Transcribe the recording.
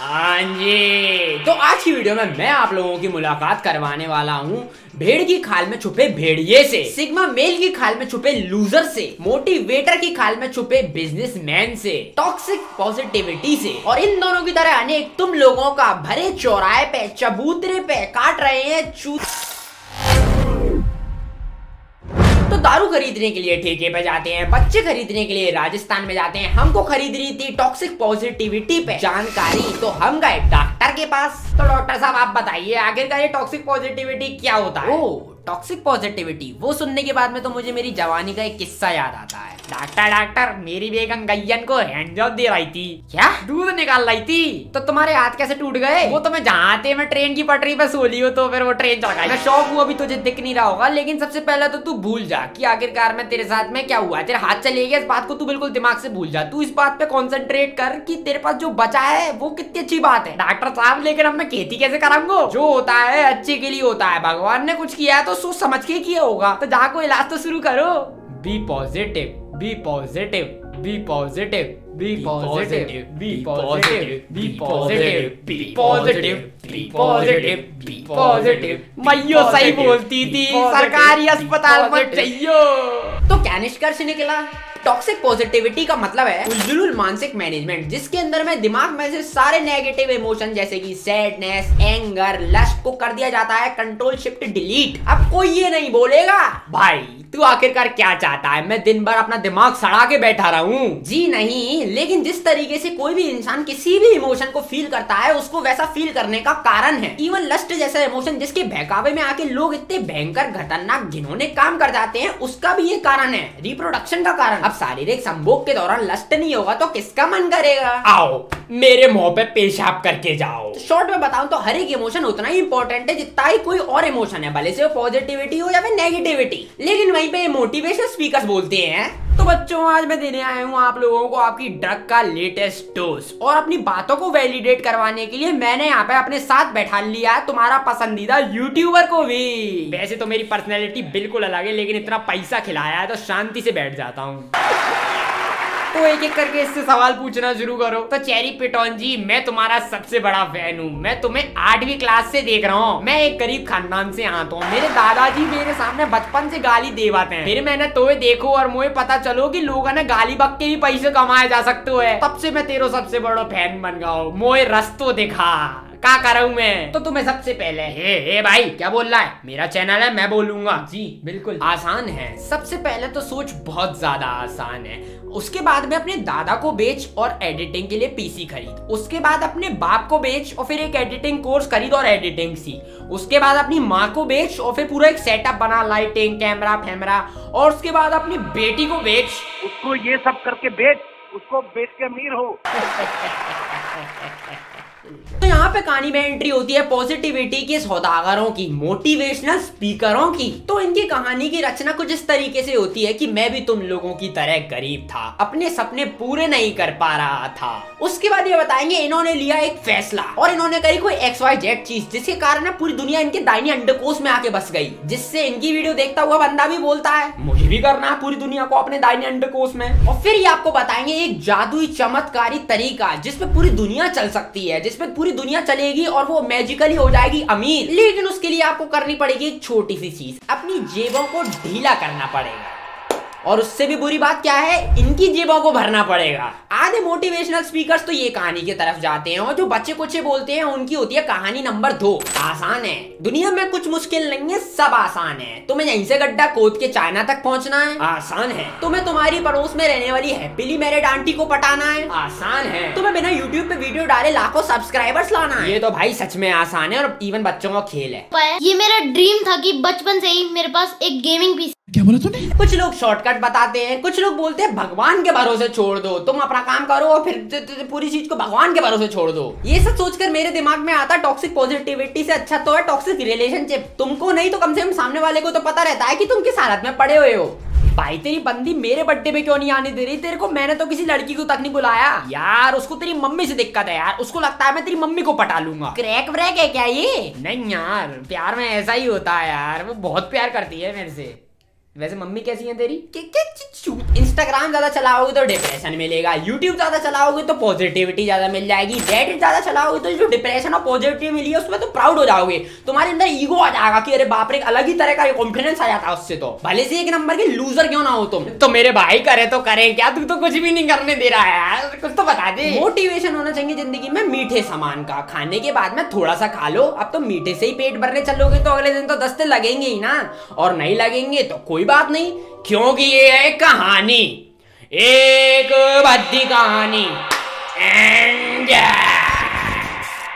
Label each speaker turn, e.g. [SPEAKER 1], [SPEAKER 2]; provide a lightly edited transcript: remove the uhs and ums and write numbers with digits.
[SPEAKER 1] हाँ जी, तो आज की वीडियो में मैं आप लोगों की मुलाकात करवाने वाला हूँ भेड़ की खाल में छुपे भेड़िए से, सिग्मा मेल की खाल में छुपे लूजर से, मोटिवेटर की खाल में छुपे बिजनेसमैन से, टॉक्सिक पॉजिटिविटी से, और इन दोनों की तरह अनेक तुम लोगों का भरे चौराहे पे चबूतरे पे काट रहे हैं चूत। तो दारू खरीदने के लिए ठेके पे जाते हैं, बच्चे खरीदने के लिए राजस्थान में जाते हैं। हमको खरीद रही थी टॉक्सिक पॉजिटिविटी पे जानकारी, तो हम गए डॉक्टर के पास। तो डॉक्टर साहब आप बताइए आखिरकार ये टॉक्सिक पॉजिटिविटी क्या होता है? ओह, टॉक्सिक पॉजिटिविटी, वो सुनने के बाद में तो मुझे मेरी जवानी का एक किस्सा याद आता है। डॉक्टर मेरी बेगम गैयन को हैंड जॉब दे रही थी। क्या? दूध निकाल रही थी। तो तुम्हारे हाथ कैसे टूट गए? वो तो मैं जहाँ थे मैं ट्रेन की पटरी पे सो ली हूँ, तो फिर वो ट्रेन चल गई। मैं शौक हुआ अभी तुझे दिख नहीं रहा होगा, लेकिन सबसे पहले तो तू भूल जा कि आखिरकार में तेरे साथ में क्या हुआ है। तेरे हाथ चले गए, इस बात को तू बिल्कुल दिमाग से भूल जा। तू इस बात पे कॉन्सेंट्रेट कर कि तेरे पास जो बचा है वो कितनी अच्छी बात है। डॉक्टर साहब लेकिन अब मैं खेती कैसे कराऊंगा? जो होता है अच्छे के लिए होता है, भगवान ने कुछ किया है तो सोच समझ के किया होगा। तो जाको इलाज तो शुरू करो। B positive, B positive, B positive, B positive, B positive, B positive, B positive, B positive, B positive. मैयो सही बोलती थी, सरकारी अस्पताल मत चाहिए। तो क्या निष्कर्ष निकला? टॉक्सिक पॉजिटिविटी का मतलब है उलझुल मानसिक मैनेजमेंट, जिसके अंदर में दिमाग में से सारे नेगेटिव इमोशन जैसे कि सैडनेस, एंगर, लस्ट को कर दिया जाता है कंट्रोल शिफ्ट डिलीट। अब कोई ये नहीं बोलेगा भाई तू आखिरकार क्या चाहता है, मैं दिन भर अपना दिमाग सड़ा के बैठा रहा हूँ। जी नहीं, लेकिन जिस तरीके से कोई भी इंसान किसी भी इमोशन को फील करता है उसको वैसा फील करने का कारण है। इवन लस्ट जैसा इमोशन जिसके बहकावे में आके लोग इतने भयंकर खतरनाक घिनौने काम कर जाते हैं, उसका भी ये कारण है, रिप्रोडक्शन का कारण। अब शारीरिक संभोग के दौरान लस्ट नहीं होगा तो किसका मन करेगा? आओ मेरे मुंह पे पेशाब करके जाओ। तो शॉर्ट में बताऊं तो हर एक इमोशन उतना ही इंपॉर्टेंट है जितना ही कोई और इमोशन है, भले से वो पॉजिटिविटी हो या फिर नेगेटिविटी। लेकिन वहीं पे मोटिवेशनल स्पीकर्स बोलते हैं। तो बच्चों आज मैं देने आया हूँ आप लोगों को आपकी ड्रग का लेटेस्ट डोज, और अपनी बातों को वैलिडेट करवाने के लिए मैंने यहाँ पे अपने साथ बैठा लिया है तुम्हारा पसंदीदा यूट्यूबर को भी। वैसे तो मेरी पर्सनैलिटी बिल्कुल अलग है, लेकिन इतना पैसा खिलाया है तो शांति से बैठ जाता हूँ। तो एक एक करके इससे सवाल पूछना शुरू करो। तो चेरी पिटोन जी, मैं तुम्हारा सबसे बड़ा फैन हूँ। मैं तुम्हें 8वीं क्लास से देख रहा हूँ। मैं एक गरीब खानदान से आता हूँ। मेरे दादाजी मेरे सामने बचपन से गाली देवाते हैं, फिर मैंने तोए देखो और मुझे पता चलो कि लोगों ने गाली बक के भी पैसे कमाए जा सकते हो। तब से मैं तेरो सबसे बड़ा फैन बन गया हूँ। मोए रस्तो दिखा क्या कर रहा हूँ मैं। तो तुम्हें सबसे पहले हे भाई क्या बोल रहा है? मेरा चैनल है, मैं बोलूंगा। जी बिल्कुल आसान है। सबसे पहले तो सोच बहुत ज्यादा आसान है। उसके बाद में अपने दादा को बेच और एडिटिंग के लिए पीसी खरीद। उसके बाद अपने बाप को बेच और फिर एक एडिटिंग कोर्स खरीद और एडिटिंग सीख। उसके बाद अपनी माँ को बेच और फिर पूरा एक सेटअप बना, लाइटिंग, कैमरा फैमरा। और उसके बाद अपनी बेटी को बेच,
[SPEAKER 2] उसको ये सब करके बेच, उसको बेच के अमीर हो।
[SPEAKER 1] तो यहाँ पे कहानी में एंट्री होती है पॉजिटिविटी के सौदागरों की, मोटिवेशनल स्पीकरों की। तो इनकी कहानी की रचना कुछ इस तरीके से होती है कि मैं भी तुम लोगों की तरह गरीब था, अपने सपने पूरे नहीं कर पा रहा था। उसके बाद ये बताएंगे इन्होंने लिया एक फैसला और इन्होंने करी कोई XYZ चीज, जिसके कारण पूरी दुनिया इनके दाहिने अंडकोश में आके बस गई, जिससे इनकी वीडियो देखता हुआ बंदा भी बोलता है मुझे भी करना है पूरी दुनिया को अपने दाहिने अंडकोश में। और फिर ये आपको बताएंगे एक जादुई चमत्कारी तरीका जिसपे पूरी दुनिया चल सकती है, जिसपे पूरी दुनिया चलेगी और वो मैजिकली हो जाएगी अमीर। लेकिन उसके लिए आपको करनी पड़ेगी एक छोटी सी चीज, अपनी जेबों को ढीला करना पड़ेगा। और उससे भी बुरी बात क्या है, इनकी जेबों को भरना पड़ेगा। आधे मोटिवेशनल स्पीकर्स तो ये कहानी की तरफ जाते हैं और जो बच्चे कुछ बोलते हैं उनकी होती है कहानी नंबर 2। आसान है, दुनिया में कुछ मुश्किल नहीं है, सब आसान है। तुम्हें यहीं से गड्ढा खोद के चाइना तक पहुंचना है, आसान है। तुम्हें तुम्हारी पड़ोस में रहने वाली हैप्पीली मैरिड आंटी को पटाना है, आसान है। तुम्हें बिना यूट्यूब पे वीडियो डाले लाखों सब्सक्राइबर्स लाना है, ये तो भाई सच में आसान है और इवन बच्चों का खेल है।
[SPEAKER 3] ये मेरा ड्रीम था कि बचपन से ही मेरे पास एक गेमिंग पीसी।
[SPEAKER 1] क्या बोला तूने? कुछ लोग शॉर्टकट बताते हैं, कुछ लोग बोलते हैं भगवान के भरोसे छोड़ दो, तुम अपना काम करो और फिर पूरी चीज को भगवान के भरोसे छोड़ दो। ये सब सोचकर मेरे दिमाग में आता टॉक्सिक पॉजिटिविटी से अच्छा तो है टॉक्सिक रिलेशनशिप। तुमको नहीं तो कम से कम सामने वाले को तो पता रहता है कि तुम किस हालत में पड़े हुए हो। भाई तेरी बंदी मेरे बर्थडे में क्यों नहीं आने दे रही तेरे को? मैंने तो किसी लड़की को तक नहीं बुलाया यार। उसको तेरी मम्मी से दिक्कत है यार, उसको लगता है मैं तेरी मम्मी को पटा लूंगा। क्रैक व्रैक है क्या ये? नहीं यार, प्यार में ऐसा ही होता है यार, वो बहुत प्यार करती है मेरे से। वैसे मम्मी कैसी है तेरी? इंस्टाग्राम ज्यादा चलाओगे तो डिप्रेशन मिलेगा, यूट्यूब ज्यादा चलाओगे तो पॉजिटिविटी ज्यादा मिल जाएगी, रेडिट ज्यादा चलाओगे तो जो डिप्रेशन और पॉजिटिविटी मिली है उसमें तो प्राउड हो जाओगे, तुम्हारे अंदर ईगो आ जाएगा कि अरे बाप रे, अलग ही तरह का कॉन्फिडेंस आ जाता है उससे। तो भले से एक नंबर के लूजर क्यों ना हो तुम, तो मेरे भाई करे तो करे क्या, तू तो कुछ भी नहीं करने दे रहा है यार, कुछ तो बता दे। मोटिवेशन होना चाहिए जिंदगी में मीठे सामान का, खाने के बाद में थोड़ा सा खा लो, अब तो मीठे से ही पेट भरने चलोगे तो अगले दिन तो दस्ते लगेंगे ही ना, और नहीं लगेंगे तो कोई बात नहीं, क्योंकि ये है कहानी, एक भद्दी कहानी।